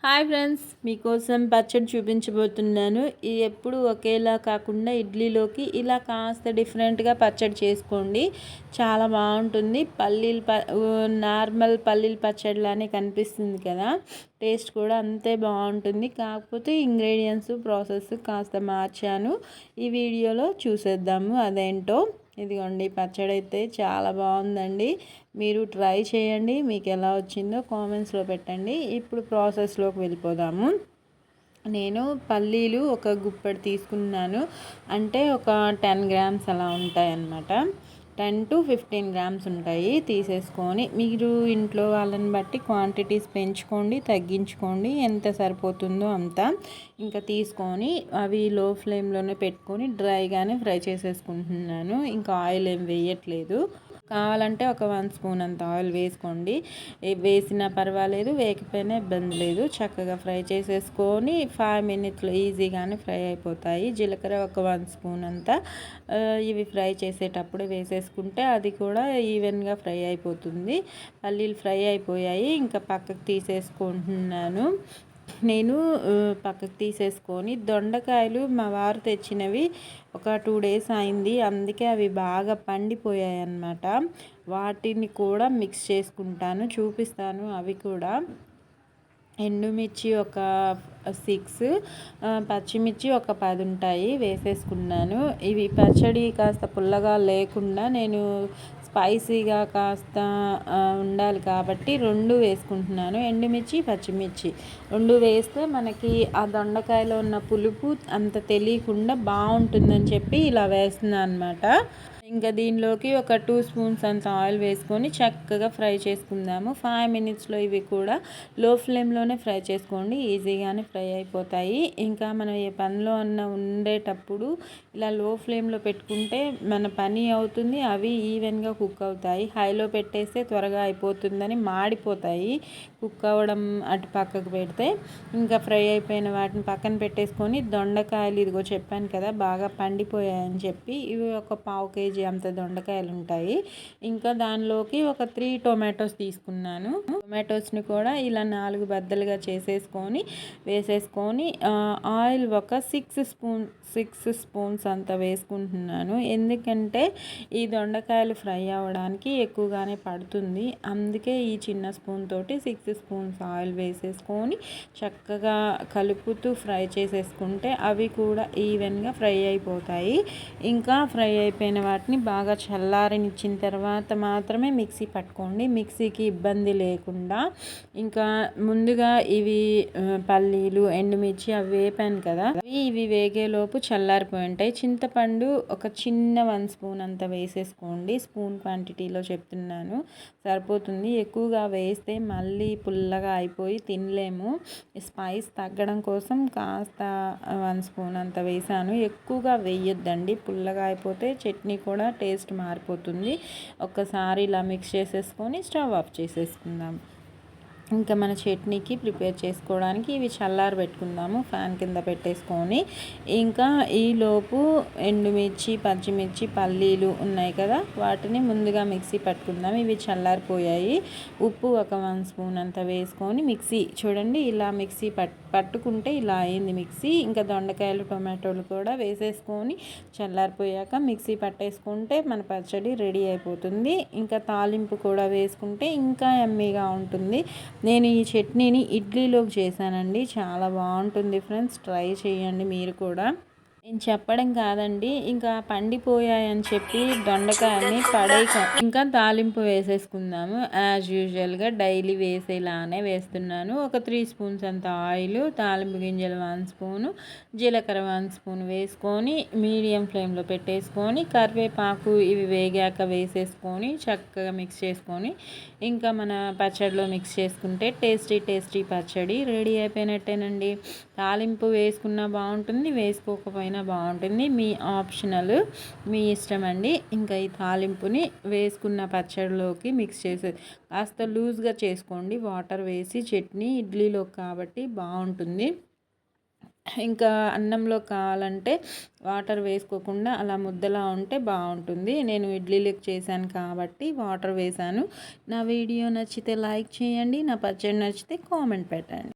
Hi friends, మీకోసం పచ్చడి చూపించబోతున్నాను. ఇది ఎప్పుడు ఒకేలా కాకుండా ఇడ్లీలోకి ఇలా కాస్త డిఫరెంట్గా పచ్చడి చేసుకోండి. చాలా బాగుంటుంది. నార్మల్ పల్లీల పచ్చడిలానే కనిపిస్తుంది కదా, టేస్ట్ కూడా అంతే బాగుంటుంది. కాకపోతే ఇంగ్రీడియంట్స్ ప్రాసెస్ కాస్త మార్చాను. ఈ వీడియోలో చూసేద్దాము అదేంటో. ఇదిగోండి, పచ్చడి అయితే చాలా బాగుందండి. మీరు ట్రై చేయండి. మీకు ఎలా వచ్చిందో కామెంట్స్లో పెట్టండి. ఇప్పుడు ప్రాసెస్లోకి వెళ్ళిపోదాము. నేను పల్లీలు ఒక గుప్పెడు తీసుకున్నాను. అంటే ఒక 10 గ్రామ్స్ అలా ఉంటాయన్నమాట. 10 to 15 గ్రామ్స్ ఉంటాయి. తీసేసుకొని మీరు ఇంట్లో వాళ్ళని బట్టి క్వాంటిటీస్ పెంచుకోండి, తగ్గించుకోండి, ఎంత సరిపోతుందో అంత. ఇంకా తీసుకొని అవి లో ఫ్లేమ్లోనే పెట్టుకొని డ్రైగానే ఫ్రై చేసేసుకుంటున్నాను. ఇంకా ఆయిల్ ఏం వేయట్లేదు. కావాలంటే ఒక 1 స్పూన్ అంత ఆయిల్ వేసుకోండి. వేసినా పర్వాలేదు, వేయకపోయినా ఇబ్బంది లేదు. చక్కగా ఫ్రై చేసేసుకొని 5 మినిట్స్లో ఈజీగానే ఫ్రై అయిపోతాయి. జీలకర్ర ఒక 1 స్పూన్ అంతా ఇవి ఫ్రై చేసేటప్పుడు వేసేసుకుంటే అది కూడా ఈవెన్గా ఫ్రై అయిపోతుంది. పల్లీలు ఫ్రై అయిపోయాయి. ఇంకా పక్కకు తీసేసుకుంటున్నాను. నేను పక్కకు తీసేసుకొని దొండకాయలు మా వారు తెచ్చినవి ఒక 2 డేస్ అయింది. అందుకే అవి బాగా పండిపోయాయి అన్నమాట. వాటిని కూడా మిక్స్ చేసుకుంటాను, చూపిస్తాను. అవి కూడా ఎండుమిర్చి ఒక 6, పచ్చిమిర్చి ఒక 10 ఉంటాయి, వేసేసుకున్నాను. ఇవి పచ్చడి కాస్త పుల్లగా లేకుండా నేను స్పైసీగా కాస్త ఉండాలి కాబట్టి 2 వేసుకుంటున్నాను. ఎండుమిర్చి, పచ్చిమిర్చి 2 వేస్తే మనకి ఆ దొండకాయలో ఉన్న పులుపు అంత తెలియకుండా బాగుంటుందని చెప్పి ఇలా వేస్తున్నాను అనమాట. ఇంకా దీనిలోకి ఒక 2 స్పూన్స్ అంత ఆయిల్ వేసుకొని చక్కగా ఫ్రై చేసుకుందాము. 5 మినిట్స్లో ఇవి కూడా లో ఫ్లేమ్లోనే ఫ్రై చేసుకోండి, ఈజీగానే ఫ్రై అయిపోతాయి. ఇంకా మనం ఏ పనిలో ఉండేటప్పుడు ఇలా లో ఫ్లేమ్లో పెట్టుకుంటే మన పని అవుతుంది, అవి ఈవెన్గా కుక్ అవుతాయి. హైలో పెట్టేస్తే త్వరగా అయిపోతుందని మాడిపోతాయి. కుక్ అవ్వడం అటు పక్కకు పెడితే ఇంకా ఫ్రై అయిపోయిన వాటిని పక్కన పెట్టేసుకొని దొండకాయలు ఇదిగో చెప్పాను కదా బాగా పండిపోయాయని చెప్పి, ఇవి ఒక 1/2 kg అంత దొండకాయలు ఉంటాయి. ఇంకా దానిలోకి ఒక 3 టొమాటోస్ తీసుకున్నాను. టొమాటోస్ని కూడా ఇలా 4 బద్దలుగా చేసేసుకొని వేసేసుకొని ఆయిల్ ఒక 6 స్పూన్స్ అంత వేసుకుంటున్నాను. ఎందుకంటే ఈ దొండకాయలు ఫ్రై అవ్వడానికి ఎక్కువగానే పడుతుంది. అందుకే ఈ చిన్న స్పూన్ తోటి 6 స్పూన్స్ ఆయిల్ వేసేసుకొని చక్కగా కలుపుతూ ఫ్రై చేసేసుకుంటే అవి కూడా ఈవెన్గా ఫ్రై అయిపోతాయి. ఇంకా ఫ్రై అయిపోయిన వాటిని బాగా చల్లారనిచ్చిన తర్వాత మాత్రమే మిక్సీ పట్టుకోండి, మిక్సీకి ఇబ్బంది లేకుండా. ఇంకా ముందుగా ఇవి పల్లీలు, ఎండుమిర్చి అవి వేపాను కదా, ఇవి వేగేలోపు చల్లారిపోయి ఉంటాయి. చింతపండు ఒక చిన్న 1 స్పూన్ అంత వేసేసుకోండి. స్పూన్ క్వాంటిటీలో చెప్తున్నాను, సరిపోతుంది. ఎక్కువగా వేస్తే మళ్ళీ పుల్లగా అయిపోయి తినలేము. స్పైస్ తగ్గడం కోసం కాస్త 1 స్పూన్ అంత వేసాను. ఎక్కువగా వేయొద్దండి, పుల్లగా అయిపోతే చట్నీ కూడా టేస్ట్ మారిపోతుంది. ఒక్కసారి ఇలా మిక్స్ చేసేసుకొని స్టవ్ ఆఫ్ చేసేసుకుందాం. ఇంకా మన చట్నీకి ప్రిపేర్ చేసుకోవడానికి ఇవి చల్లారి పెట్టుకుందాము ఫ్యాన్ కింద పెట్టేసుకొని. ఇంకా ఈలోపు ఎండుమిర్చి, పచ్చిమిర్చి, పల్లీలు ఉన్నాయి కదా, వాటిని ముందుగా మిక్సీ పట్టుకుందాం. ఇవి చల్లారిపోయాయి. ఉప్పు ఒక 1 స్పూన్ అంత వేసుకొని మిక్సీ చూడండి, ఇలా మిక్సీ పట్టుకుంటే ఇలా అయింది మిక్సీ. ఇంకా దొండకాయలు, టొమాటోలు కూడా వేసేసుకొని చల్లారిపోయాక మిక్సీ పట్టేసుకుంటే మన పచ్చడి రెడీ అయిపోతుంది. ఇంకా తాలింపు కూడా వేసుకుంటే ఇంకా యమ్మీగా ఉంటుంది. నేను ఈ చట్నీని ఇడ్లీలోకి చేశానండి, చాలా బాగుంటుంది ఫ్రెండ్స్, ట్రై చేయండి మీరు కూడా. నేను చెప్పడం కాదండి, ఇంకా పండిపోయాయని చెప్పి దొండకాయని పడేయక ఇంకా తాలింపు వేసేసుకుందాము. యాజ్ యూజువల్గా డైలీ వేసేలానే వేస్తున్నాను. ఒక 3 స్పూన్స్ అంత ఆయిల్, తాలింపు గింజలు 1 స్పూను, జీలకర్ర 1 స్పూన్ వేసుకొని మీడియం ఫ్లేమ్లో పెట్టేసుకొని కరివేపాకు ఇవి వేగాక వేసేసుకొని చక్కగా మిక్స్ చేసుకొని ఇంకా మన పచ్చడిలో మిక్స్ చేసుకుంటే టేస్టీ పచ్చడి రెడీ అయిపోయినట్టేనండి. తాలింపు వేసుకున్నా బాగుంటుంది, వేసుకోకపోయినా బాగుంటుంది, మీ ఆప్షనల్, మీ ఇష్టం అండి. ఇంకా ఈ తాలింపుని వేసుకున్న పచ్చడిలోకి మిక్స్ చేసి కాస్త లూజ్గా చేసుకోండి, వాటర్ వేసి. చట్నీ ఇడ్లీలో కాబట్టి బాగుంటుంది. ఇంకా అన్నంలో కావాలంటే వాటర్ వేసుకోకుండా అలా ముద్దలా ఉంటే బాగుంటుంది. నేను ఇడ్లీలకు చేశాను కాబట్టి వాటర్ వేసాను. నా వీడియో నచ్చితే లైక్ చేయండి, నా పచ్చడి నచ్చితే కామెంట్ పెట్టండి.